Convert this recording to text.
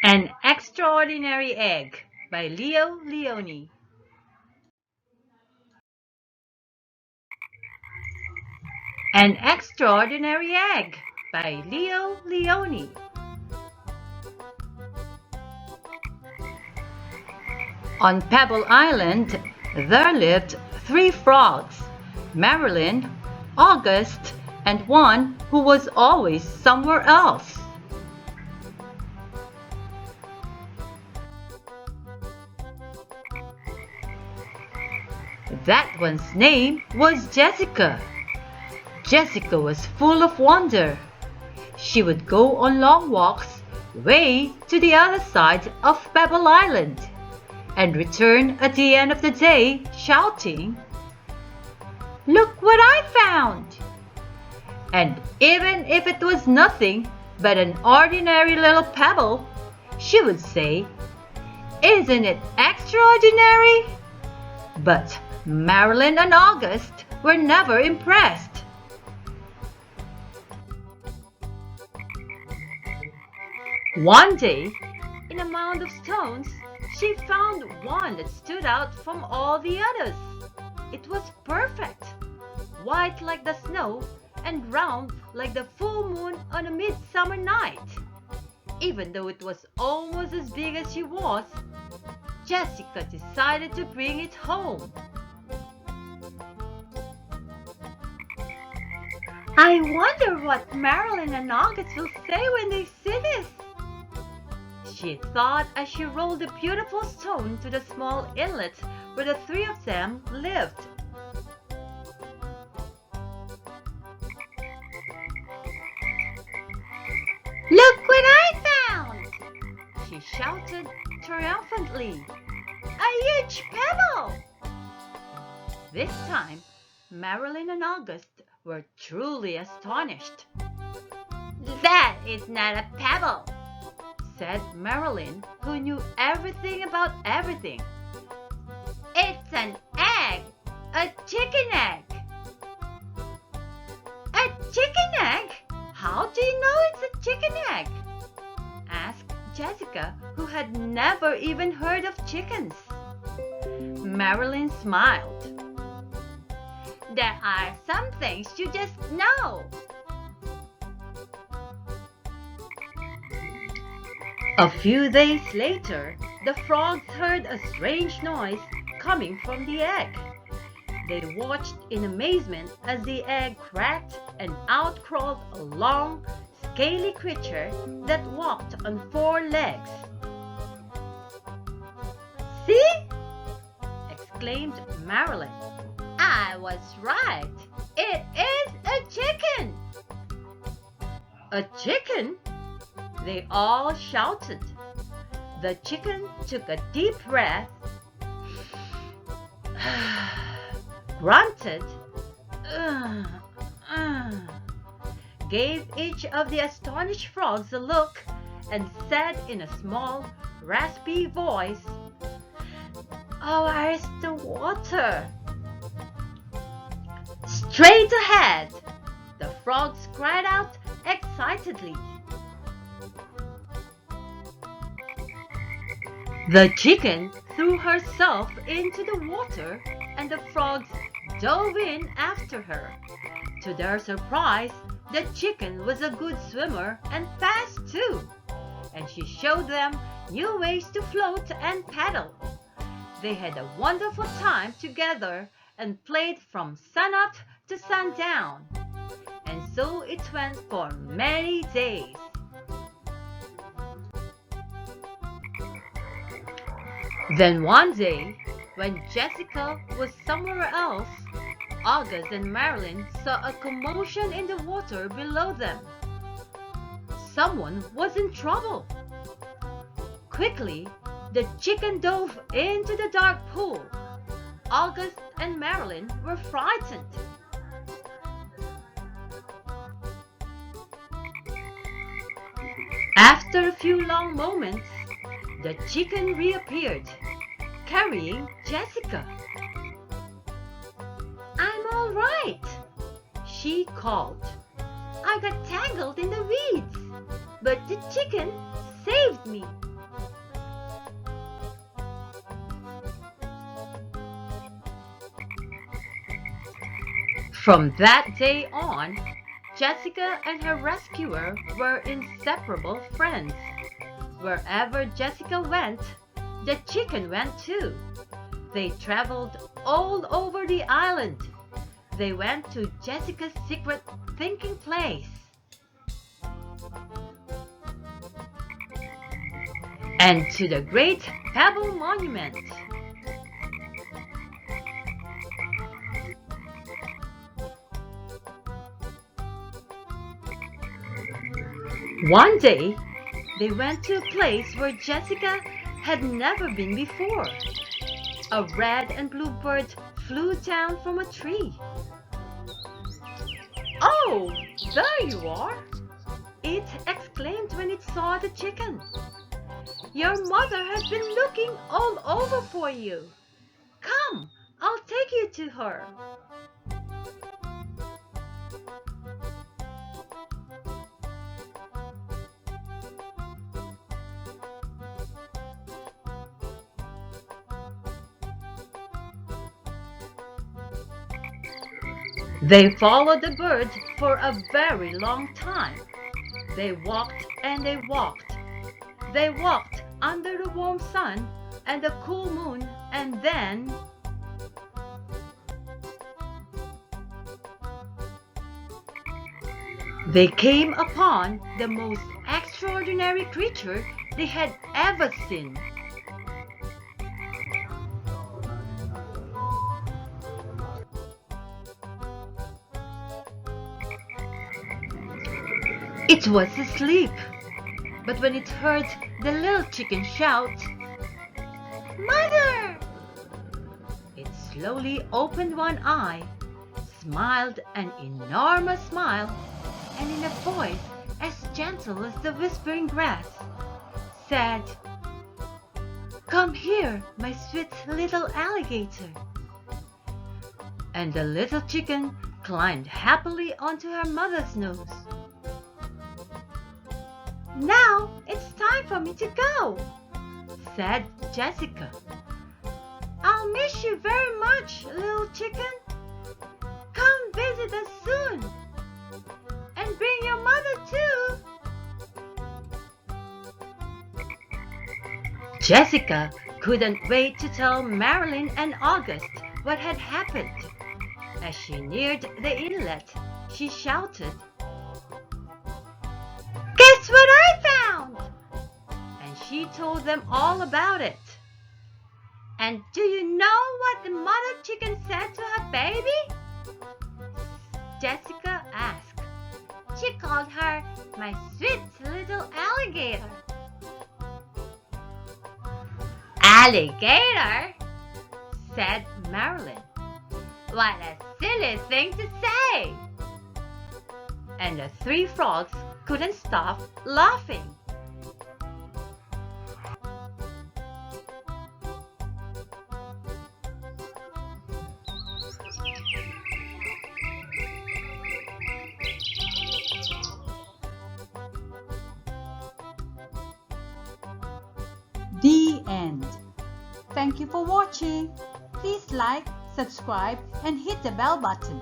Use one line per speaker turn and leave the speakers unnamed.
An Extraordinary Egg by Leo Leone. An Extraordinary Egg by Leo Leone. On Pebble Island, there lived 3 frogs, Marilyn, August, and one who was always somewhere else. That one's name was Jessica. Jessica was full of wonder. She would go on long walks way to the other side of Pebble Island and return at the end of the day shouting, "Look what I found!" And even if it was nothing but an ordinary little pebble, she would say, "Isn't it extraordinary?" But Marilyn and August were never impressed. One day, in a mound of stones, she found one that stood out from all the others. It was perfect, white like the snow and round like the full moon on a midsummer night. Even though it was almost as big as she was, Jessica decided to bring it home. "I wonder what Marilyn and August will say when they see this," she thought as she rolled the beautiful stone to the small inlet where the 3 of them lived. "Look what I found!" she shouted triumphantly. "A huge pebble!" This time, Marilyn and August were truly astonished. "That is not a pebble," said Marilyn, who knew everything about everything. "It's an egg, a chicken egg." "A chicken egg? How do you know it's a chicken egg?" asked Jessica, who had never even heard of chickens. Marilyn smiled. "There are some things you just know." A few days later, the frogs heard a strange noise coming from the egg. They watched in amazement as the egg cracked and out crawled a long, scaly creature that walked on 4 legs. "See?" exclaimed Marilyn. "I was right. It is a chicken." "A chicken?" they all shouted. The chicken took a deep breath, grunted, gave each of the astonished frogs a look, and said in a small, raspy voice, "Oh, where's the water?" Straight ahead, the frogs cried out excitedly. The chicken threw herself into the water, and the frogs dove in after her. To their surprise, the chicken was a good swimmer and fast too, and she showed them new ways to float and paddle. They had a wonderful time together and played from sunup to sundown, and so it went for many days. Then one day, when Jessica was somewhere else, August and Marilyn saw a commotion in the water below them. Someone was in trouble. Quickly, the chicken dove into the dark pool. August and Marilyn were frightened. After a few long moments, the chicken reappeared, carrying Jessica. "I'm all right," she called. "I got tangled in the weeds, but the chicken saved me." From that day on, Jessica and her rescuer were inseparable friends. Wherever Jessica went, the chicken went too. They traveled all over the island. They went to Jessica's secret thinking place and to the Great Pebble Monument. One day, they went to a place where Jessica had never been before. A red and blue bird flew down from a tree. "Oh, there you are!" it exclaimed when it saw the chicken. "Your mother has been looking all over for you. Come, I'll take you to her." They followed the bird for a very long time. They walked and they walked. They walked under the warm sun and the cool moon, and then they came upon the most extraordinary creature they had ever seen. It was asleep, but when it heard the little chicken shout, "Mother!" it slowly opened one eye, smiled an enormous smile, and in a voice as gentle as the whispering grass, said, "Come here, my sweet little alligator." And the little chicken climbed happily onto her mother's nose. "Now it's time for me to go," said Jessica. "I'll miss you very much, little chicken. Come visit us soon. And bring your mother too." Jessica couldn't wait to tell Marilyn and August what had happened. As she neared the inlet, she shouted, "Guess what I found!" And she told them all about it. "And do you know what the mother chicken said to her baby?" Jessica asked. "She called her my sweet little alligator." "Alligator?" said Marilyn. "What a silly thing to say!" And the three frogs couldn't stop laughing.
The end. Thank you for watching. Please like, subscribe, and hit the bell button.